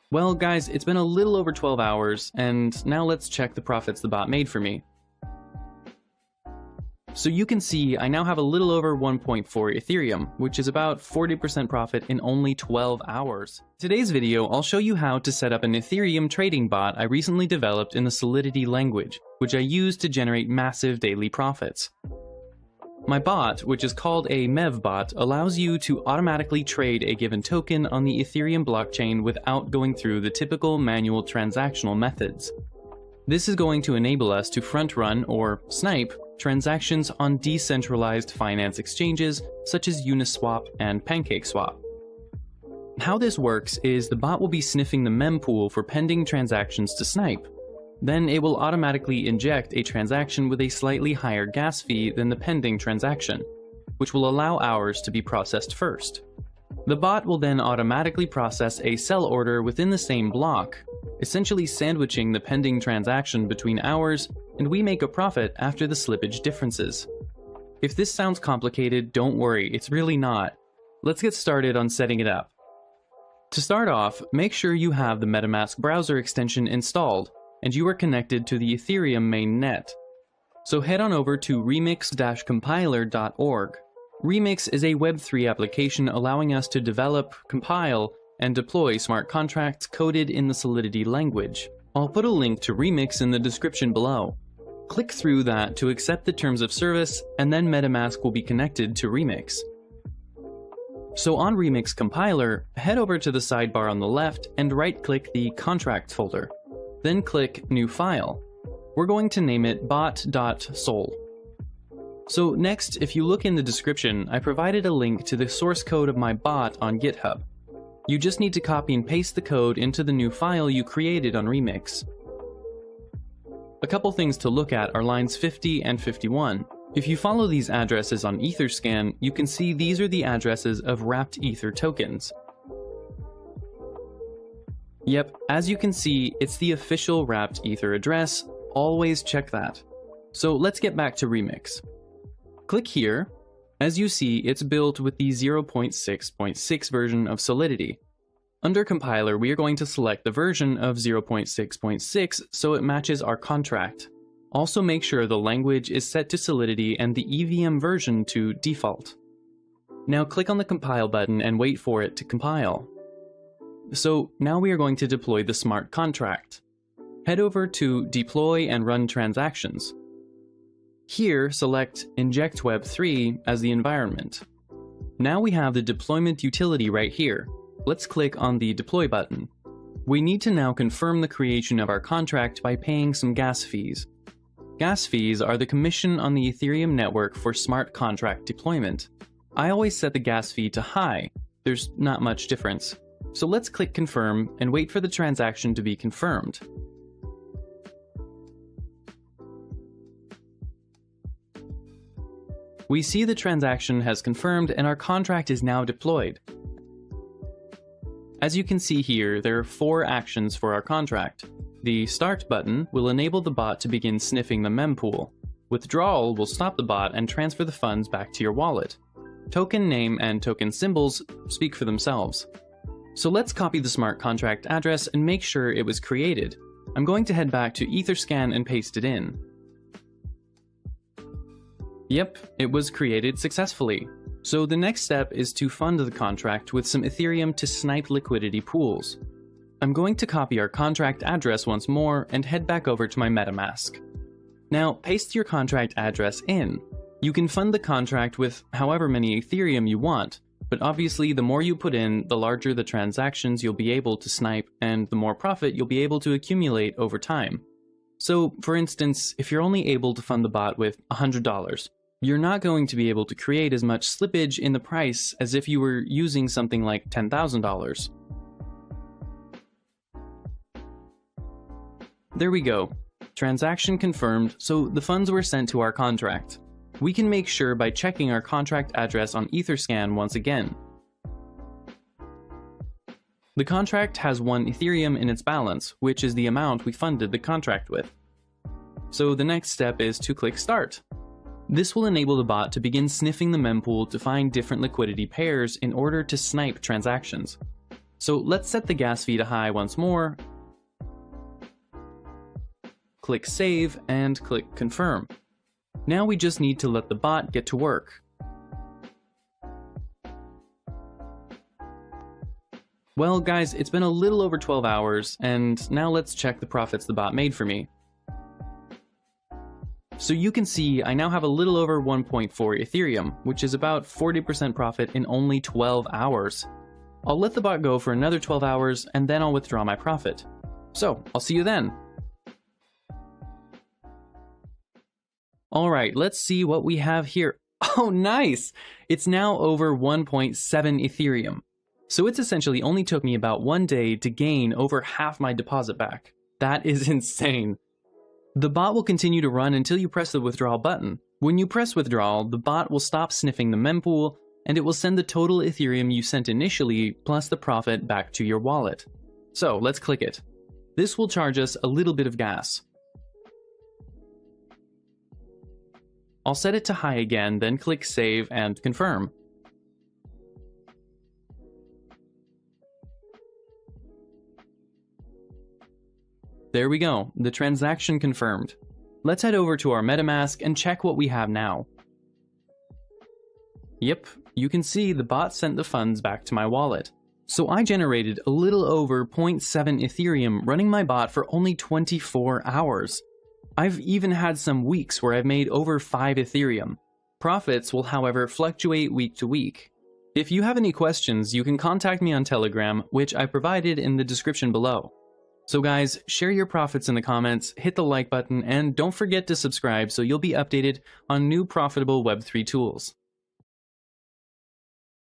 Well guys, it's been a little over 12 hours, and now let's check the profits the bot made for me. So you can see I now have a little over 1.4 Ethereum, which is about 40% profit in only 12 hours. In today's video, I'll show you how to set up an Ethereum trading bot I recently developed in the Solidity language, which I use to generate massive daily profits. My bot, which is called a mevbot, allows you to automatically trade a given token on the Ethereum blockchain without going through the typical manual transactional methods. This is going to enable us to front-run, or snipe, transactions on decentralized finance exchanges such as Uniswap and PancakeSwap. How this works is the bot will be sniffing the mempool for pending transactions to snipe. Then it will automatically inject a transaction with a slightly higher gas fee than the pending transaction, which will allow ours to be processed first. The bot will then automatically process a sell order within the same block, essentially sandwiching the pending transaction between ours, and we make a profit after the slippage differences. If this sounds complicated, don't worry, it's really not. Let's get started on setting it up. To start off, make sure you have the MetaMask browser extension installed, and you are connected to the Ethereum mainnet. So head on over to remix-compiler.org. Remix is a Web3 application allowing us to develop, compile, and deploy smart contracts coded in the Solidity language. I'll put a link to Remix in the description below. Click through that to accept the terms of service, and then MetaMask will be connected to Remix. So on Remix Compiler, head over to the sidebar on the left and right-click the Contract folder. Then click New File. We're going to name it bot.sol. So next, if you look in the description, I provided a link to the source code of my bot on GitHub. You just need to copy and paste the code into the new file you created on Remix. A couple things to look at are lines 50 and 51. If you follow these addresses on Etherscan, you can see these are the addresses of Wrapped Ether tokens. Yep, as you can see, it's the official Wrapped Ether address. Always check that. So let's get back to Remix. Click here. As you see, it's built with the 0.6.6 version of Solidity. Under Compiler, we are going to select the version of 0.6.6 so it matches our contract. Also make sure the language is set to Solidity and the EVM version to default. Now click on the Compile button and wait for it to compile. So now we are going to deploy the smart contract. Head over to Deploy and Run Transactions. Here, select Inject Web3 as the environment. Now we have the deployment utility right here. Let's click on the Deploy button. We need to now confirm the creation of our contract by paying some gas fees. Gas fees are the commission on the Ethereum network for smart contract deployment. I always set the gas fee to high. There's not much difference. So let's click Confirm and wait for the transaction to be confirmed. We see the transaction has confirmed and our contract is now deployed. As you can see here, there are 4 actions for our contract. The Start button will enable the bot to begin sniffing the mempool. Withdrawal will stop the bot and transfer the funds back to your wallet. Token name and token symbols speak for themselves. So let's copy the smart contract address and make sure it was created. I'm going to head back to Etherscan and paste it in. Yep, it was created successfully. So the next step is to fund the contract with some Ethereum to snipe liquidity pools. I'm going to copy our contract address once more and head back over to my MetaMask. Now paste your contract address in. You can fund the contract with however many Ethereum you want, but obviously the more you put in, the larger the transactions you'll be able to snipe and the more profit you'll be able to accumulate over time. So for instance, if you're only able to fund the bot with $100, you're not going to be able to create as much slippage in the price as if you were using something like $10,000. There we go. Transaction confirmed, so the funds were sent to our contract. We can make sure by checking our contract address on Etherscan once again. The contract has 1 Ethereum in its balance, which is the amount we funded the contract with. So the next step is to click Start. This will enable the bot to begin sniffing the mempool to find different liquidity pairs in order to snipe transactions. So let's set the gas fee to high once more. Click save and click confirm. Now we just need to let the bot get to work. Well guys, it's been a little over 12 hours, and now let's check the profits the bot made for me. So you can see I now have a little over 1.4 Ethereum, which is about 40% profit in only 12 hours. I'll let the bot go for another 12 hours, and then I'll withdraw my profit. So, I'll see you then. Alright, let's see what we have here. Oh, nice! It's now over 1.7 Ethereum. So it's essentially only took me about 1 day to gain over half my deposit back. That is insane. The bot will continue to run until you press the withdrawal button. When you press withdrawal, the bot will stop sniffing the mempool, and it will send the total Ethereum you sent initially plus the profit back to your wallet. So let's click it. This will charge us a little bit of gas. I'll set it to high again, then click save and confirm. There we go, the transaction confirmed. Let's head over to our MetaMask and check what we have now. Yep, you can see the bot sent the funds back to my wallet. So I generated a little over 0.7 Ethereum running my bot for only 24 hours. I've even had some weeks where I've made over 5 Ethereum. Profits will, however, fluctuate week to week. If you have any questions, you can contact me on Telegram, which I provided in the description below. So guys, share your profits in the comments, hit the like button, and don't forget to subscribe so you'll be updated on new profitable Web3 tools.